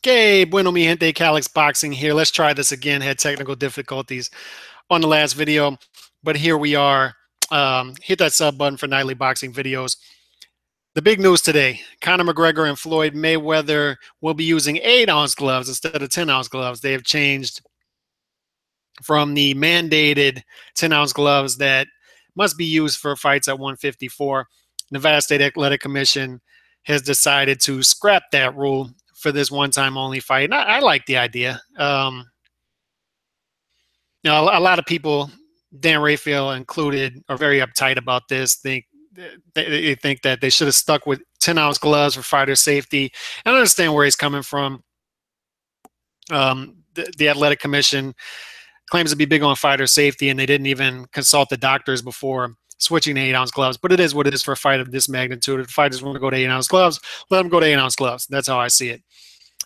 Okay, bueno mi gente, Calix Boxing here. Let's try this again. Had technical difficulties on the last video, but here we are. Hit that sub button for nightly boxing videos. The big news today, Conor McGregor and Floyd Mayweather will be using 8-ounce gloves instead of 10-ounce gloves. They have changed from the mandated 10-ounce gloves that must be used for fights at 154. Nevada State Athletic Commission has decided to scrap that rule for this one-time only fight. And I like the idea. A lot of people, Dan Raphael included, are very uptight about this. They think that they should have stuck with 10-ounce gloves for fighter safety. I understand where he's coming from. The Athletic Commission claims to be big on fighter safety, and they didn't even consult the doctors before switching to 8-ounce gloves. But it is what it is for a fight of this magnitude. If fighters want to go to 8-ounce gloves, let them go to 8-ounce gloves. That's how I see it.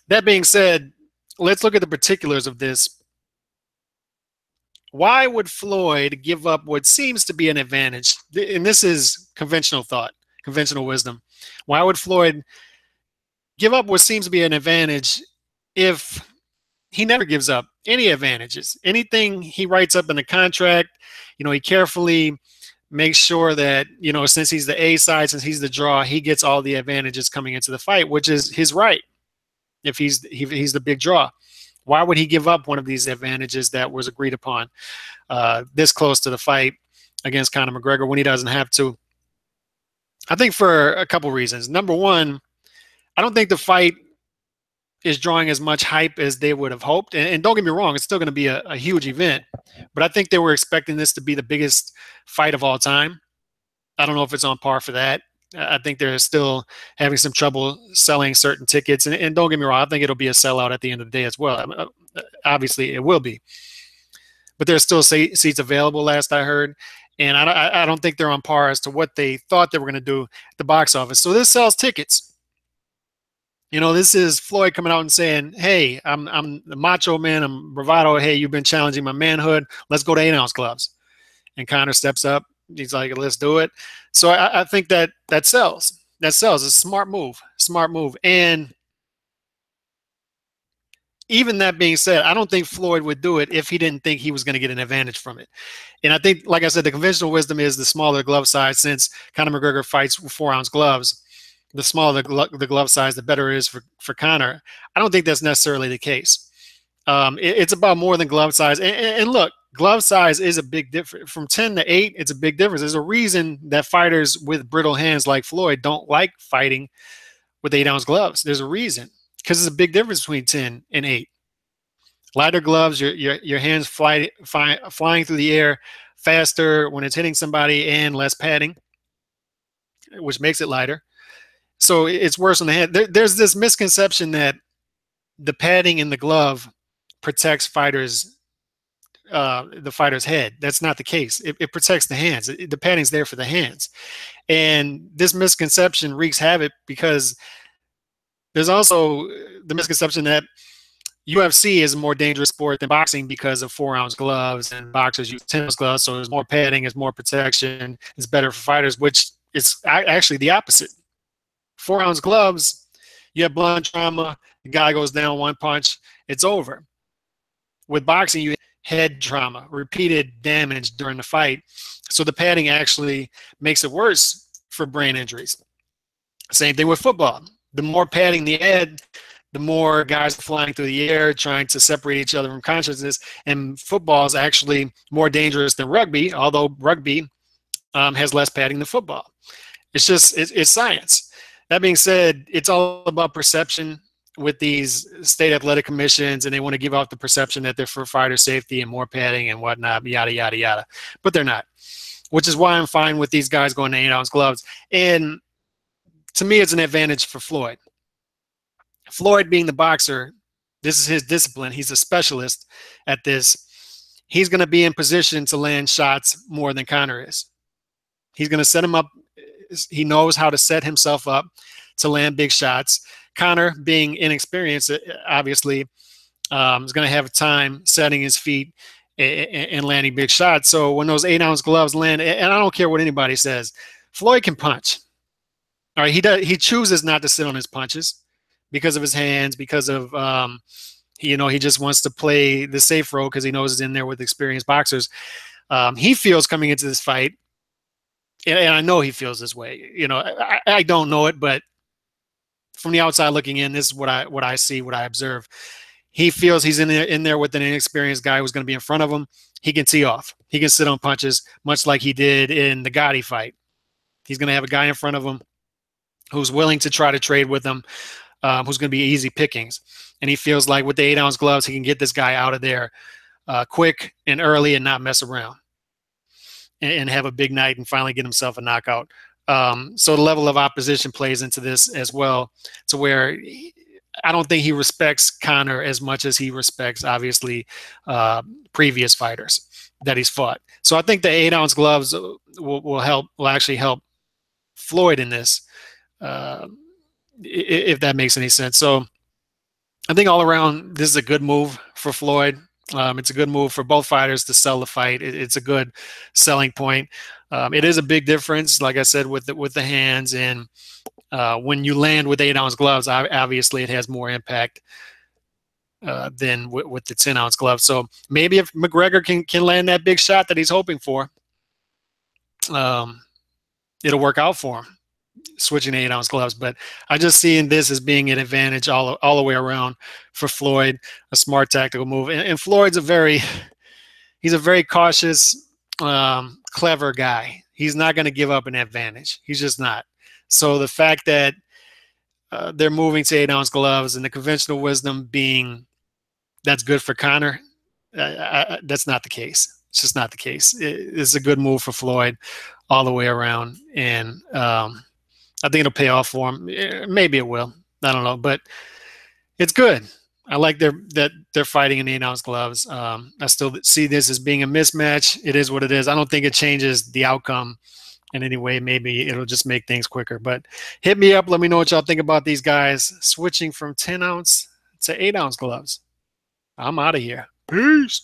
That being said, let's look at the particulars of this. Why would Floyd give up what seems to be an advantage? And this is conventional thought, conventional wisdom. Why would Floyd give up what seems to be an advantage if he never gives up any advantages? Anything he writes up in the contract, he carefully makes sure that, since he's the A side, since he's the draw, he gets all the advantages coming into the fight, which is his right if he's the big draw. Why would he give up one of these advantages that was agreed upon this close to the fight against Conor McGregor when he doesn't have to? I think for a couple reasons. Number one, I don't think the fight is drawing as much hype as they would have hoped. And don't get me wrong, it's still going to be a huge event. But I think they were expecting this to be the biggest fight of all time. I don't know if it's on par for that. I think they're still having some trouble selling certain tickets. And don't get me wrong, I think it'll be a sellout at the end of the day as well. Obviously, it will be. But there's still seats available, last I heard. And I don't think they're on par as to what they thought they were going to do at the box office. So this sells tickets. This is Floyd coming out and saying, hey, I'm the macho man, I'm bravado. Hey, you've been challenging my manhood. Let's go to 8-ounce gloves. And Conor steps up. He's like, let's do it. So I think that sells. That sells. It's a smart move. Smart move. And even that being said, I don't think Floyd would do it if he didn't think he was going to get an advantage from it. And I think, like I said, the conventional wisdom is the smaller glove size. Since Conor McGregor fights with 4-ounce gloves, the smaller the glove size, the better it is for Conor. I don't think that's necessarily the case. It's about more than glove size. And look, glove size is a big difference. From 10 to 8, it's a big difference. There's a reason that fighters with brittle hands like Floyd don't like fighting with 8-ounce gloves. There's a reason, because there's a big difference between 10 and 8. Lighter gloves, your hands flying through the air faster when it's hitting somebody, and less padding, which makes it lighter. So it's worse on the hand. There's this misconception that the padding in the glove protects the fighter's head. That's not the case. It protects the hands. The padding's there for the hands. And this misconception wreaks havoc because there's also the misconception that UFC is a more dangerous sport than boxing because of 4-ounce gloves, and boxers use 10-ounce gloves, so there's more padding, there's more protection, it's better for fighters, which is actually the opposite. 4-ounce gloves, you have blunt trauma, the guy goes down one punch, it's over. With boxing, you have head trauma, repeated damage during the fight. So the padding actually makes it worse for brain injuries. Same thing with football. The more padding you add, the more guys are flying through the air trying to separate each other from consciousness. And football is actually more dangerous than rugby, although rugby has less padding than football. It's science. That being said, it's all about perception with these state athletic commissions, and they want to give out the perception that they're for fighter safety and more padding and whatnot, yada, yada, yada. But they're not, which is why I'm fine with these guys going to 8-ounce gloves. And to me, it's an advantage for Floyd. Floyd being the boxer, this is his discipline. He's a specialist at this. He's going to be in position to land shots more than Conor is. He's going to set him up. He knows how to set himself up to land big shots. Conor, being inexperienced, obviously, is going to have time setting his feet and landing big shots. So when those 8-ounce gloves land, and I don't care what anybody says, Floyd can punch. All right, he chooses not to sit on his punches. because of his hands, because of he just wants to play the safe role because he knows he's in there with experienced boxers. He feels coming into this fight, and I know he feels this way. I don't know it, but from the outside looking in, this is what I see, what I observe. He feels he's in there with an inexperienced guy who's going to be in front of him. He can tee off. He can sit on punches, much like he did in the Gotti fight. He's going to have a guy in front of him who's willing to try to trade with him, who's going to be easy pickings. And he feels like with the 8-ounce gloves, he can get this guy out of there quick and early and not mess around and have a big night and finally get himself a knockout. So the level of opposition plays into this as well, to where I don't think he respects Conor as much as he respects, obviously, previous fighters that he's fought. So I think the 8-ounce gloves will actually help Floyd in this, if that makes any sense. So I think all around, this is a good move for Floyd. It's a good move for both fighters to sell the fight. It's a good selling point. It is a big difference, like I said, with the hands, and when you land with 8-ounce gloves, obviously it has more impact than with the 10-ounce gloves. So maybe if McGregor can land that big shot that he's hoping for, it'll work out for him, switching 8-ounce gloves. But I just see in this as being an advantage all the way around for Floyd, a smart tactical move. And Floyd's he's a very cautious, clever guy. He's not going to give up an advantage. He's just not. So the fact that they're moving to 8-ounce gloves and the conventional wisdom being that's good for Conor, that's not the case. It's just not the case. It's a good move for Floyd all the way around. And I think it'll pay off for him. Maybe it will. I don't know. But it's good. I like that they're fighting in 8-ounce gloves. I still see this as being a mismatch. It is what it is. I don't think it changes the outcome in any way. Maybe it'll just make things quicker. But hit me up. Let me know what y'all think about these guys switching from 10-ounce to 8-ounce gloves. I'm out of here. Peace.